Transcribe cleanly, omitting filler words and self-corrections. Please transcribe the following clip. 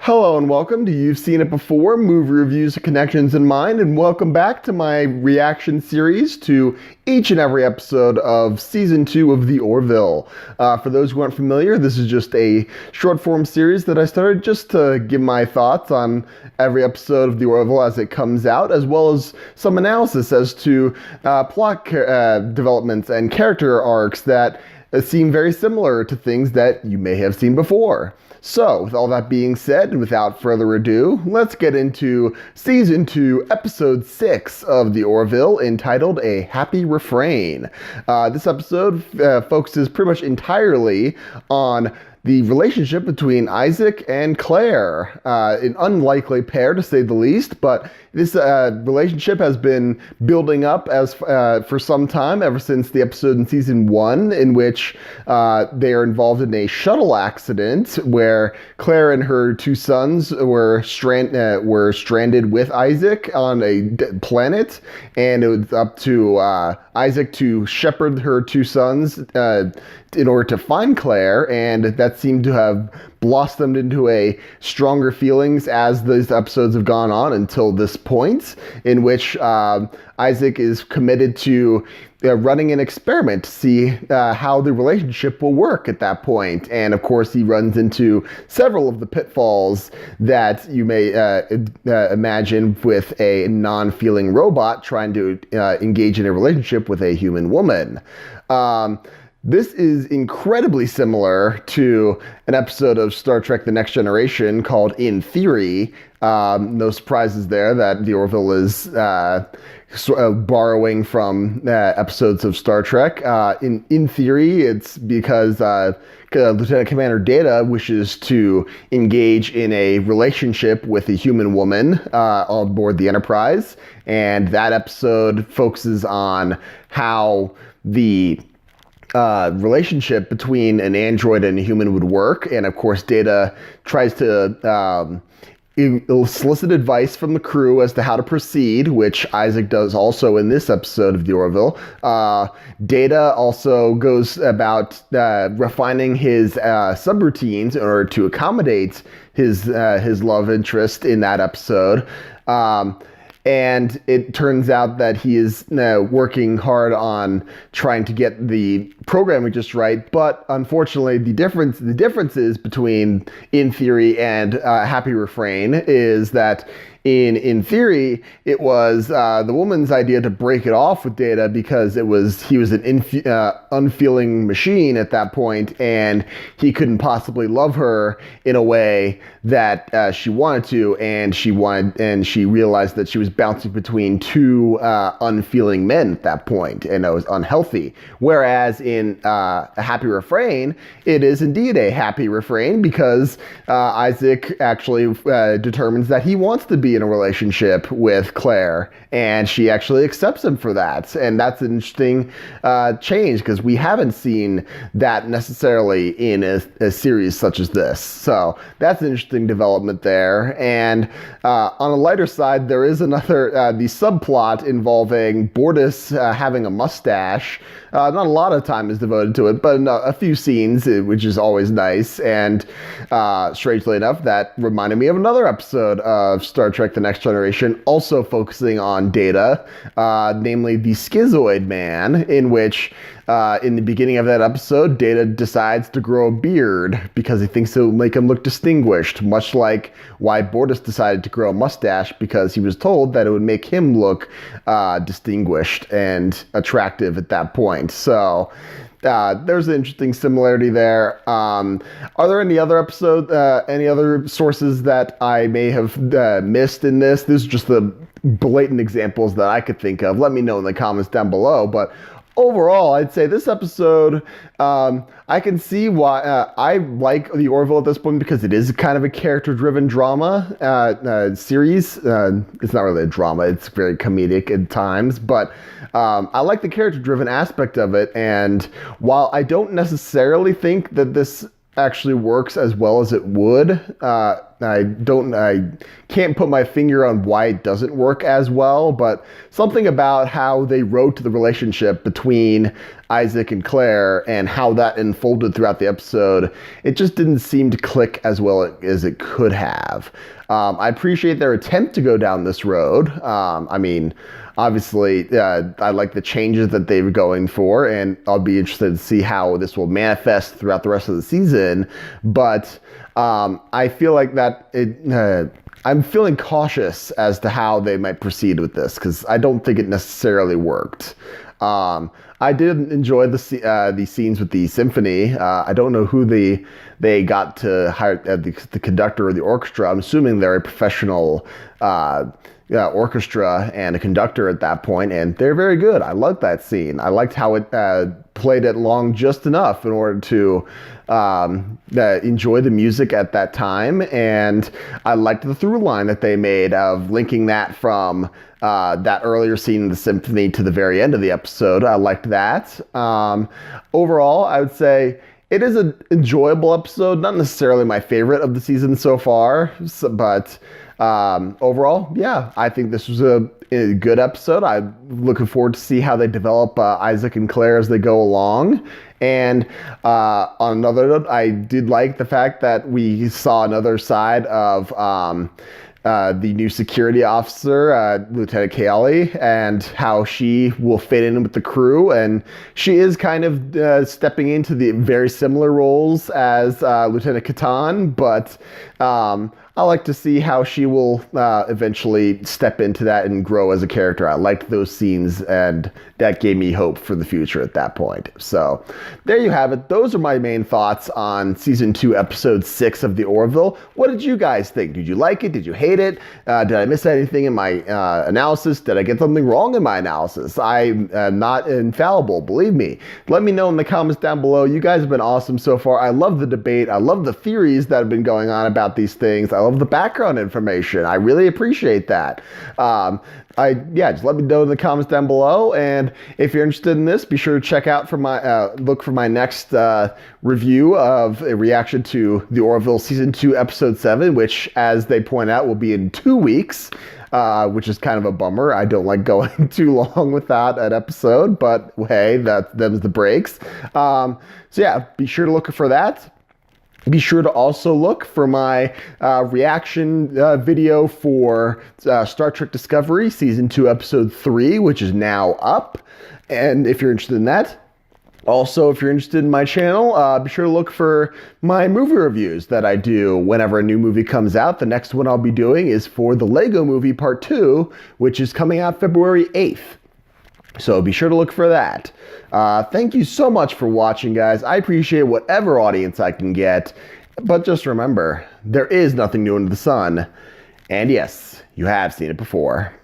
Hello and welcome to You've Seen It Before, Movie Reviews with Connections in Mind, and welcome back to my reaction series to each and every episode of Season 2 of The Orville. For those who aren't familiar, this is just a short form series that I started just to give my thoughts on every episode of The Orville as it comes out, as well as some analysis as to plot developments and character arcs that seem very similar to things that you may have seen before. So, with all that being said, and without further ado, let's get into Season 2, Episode 6 of The Orville, entitled A Happy Refrain. This episode focuses pretty much entirely on the relationship between Isaac and Claire, an unlikely pair to say the least, but this relationship has been building up as for some time, ever since the episode in season 1 in which they are involved in a shuttle accident where Claire and her two sons were stranded with Isaac on a planet, and it was up to Isaac to shepherd her two sons in order to find Claire, and that seemed to have blossomed into a stronger feelings as those episodes have gone on until this point, in which Isaac is committed to running an experiment to see how the relationship will work at that point. And of course, he runs into several of the pitfalls that you may imagine with a non-feeling robot trying to engage in a relationship with a human woman. This is incredibly similar to an episode of Star Trek The Next Generation called In Theory. No surprises there that The Orville is borrowing from episodes of Star Trek. In Theory, it's because Lieutenant Commander Data wishes to engage in a relationship with a human woman on board the Enterprise. And that episode focuses on how the relationship between an android and a human would work. And of course, Data tries to solicit advice from the crew as to how to proceed, which Isaac does also in this episode of The Orville. Data also goes about refining his subroutines in order to accommodate his love interest in that episode. And it turns out that he is working hard on trying to get the programming just right. But unfortunately, the differences between In Theory and Happy Refrain is that in Theory, it was the woman's idea to break it off with Data because he was an unfeeling machine at that point, and he couldn't possibly love her in a way that she wanted to, and she realized that she was bouncing between two unfeeling men at that point, and it was unhealthy. Whereas in A Happy Refrain, it is indeed a happy refrain because Isaac actually determines that he wants to be in a relationship with Claire, and she actually accepts him for that. And that's an interesting change because we haven't seen that necessarily in a series such as this. So that's an interesting development there. And on a lighter side, there is another the subplot involving Bortus having a mustache. Not a lot of time is devoted to it, but a few scenes, which is always nice. And strangely enough, that reminded me of another episode of Star Trek The Next Generation, also focusing on Data, namely the Schizoid Man, in which in the beginning of that episode, Data decides to grow a beard because he thinks it will make him look distinguished, much like why Bortus decided to grow a mustache because he was told that it would make him look distinguished and attractive at that point. So there's an interesting similarity there. Are there any other any other sources that I may have missed in this? These are just the blatant examples that I could think of. Let me know in the comments down below. But overall, I'd say this episode, I can see why I like The Orville at this point because it is kind of a character-driven drama series. It's not really a drama. It's very comedic at times, but I like the character-driven aspect of it. And while I don't necessarily think that this actually works as well as it would I can't put my finger on why it doesn't work as well, but something about how they wrote the relationship between Isaac and Claire and how that unfolded throughout the episode, it just didn't seem to click as well as it could have. I appreciate their attempt to go down this road. I mean, obviously, I like the changes that they were going for, and I'll be interested to see how this will manifest throughout the rest of the season. But I feel like that I'm feeling cautious as to how they might proceed with this, because I don't think it necessarily worked. I did enjoy the scenes with the symphony. I don't know who they got to hire the conductor or the orchestra. I'm assuming they're a professional orchestra and a conductor at that point, and they're very good. I liked that scene. I liked how it played it long just enough in order to enjoy the music at that time, and I liked the through line that they made of linking that from that earlier scene in the symphony to the very end of the episode. I liked that. Overall, I would say it is an enjoyable episode, not necessarily my favorite of the season so far, but overall, yeah, I think this was a good episode. I'm looking forward to see how they develop Isaac and Claire as they go along. And on another note, I did like the fact that we saw another side of the new security officer, Lieutenant Kayali, and how she will fit in with the crew. And she is kind of stepping into the very similar roles as Lieutenant Catan, but I like to see how she will eventually step into that and grow as a character. I liked those scenes, and that gave me hope for the future at that point. So there you have it. Those are my main thoughts on Season 2, Episode 6 of The Orville. What did you guys think? Did you like it? Did you hate it? Did I miss anything in my analysis? Did I get something wrong in my analysis? I'm not infallible, believe me. Let me know in the comments down below. You guys have been awesome so far. I love the debate. I love the theories that have been going on about these things. I love the background information. I really appreciate that. Just let me know in the comments down below. And if you're interested in this, be sure to check out look for my next review of a reaction to The Orville Season 2, Episode 7, which, as they point out, will be in 2 weeks, which is kind of a bummer. I don't like going too long without an episode, but hey, them's the breaks. So yeah, be sure to look for that. Be sure to also look for my reaction video for Star Trek Discovery Season 2, Episode 3, which is now up. And if you're interested in that, also, if you're interested in my channel, be sure to look for my movie reviews that I do whenever a new movie comes out. The next one I'll be doing is for the Lego Movie Part 2, which is coming out February 8th. So be sure to look for that. Thank you so much for watching, guys. I appreciate whatever audience I can get. But just remember, there is nothing new under the sun. And yes, you have seen it before.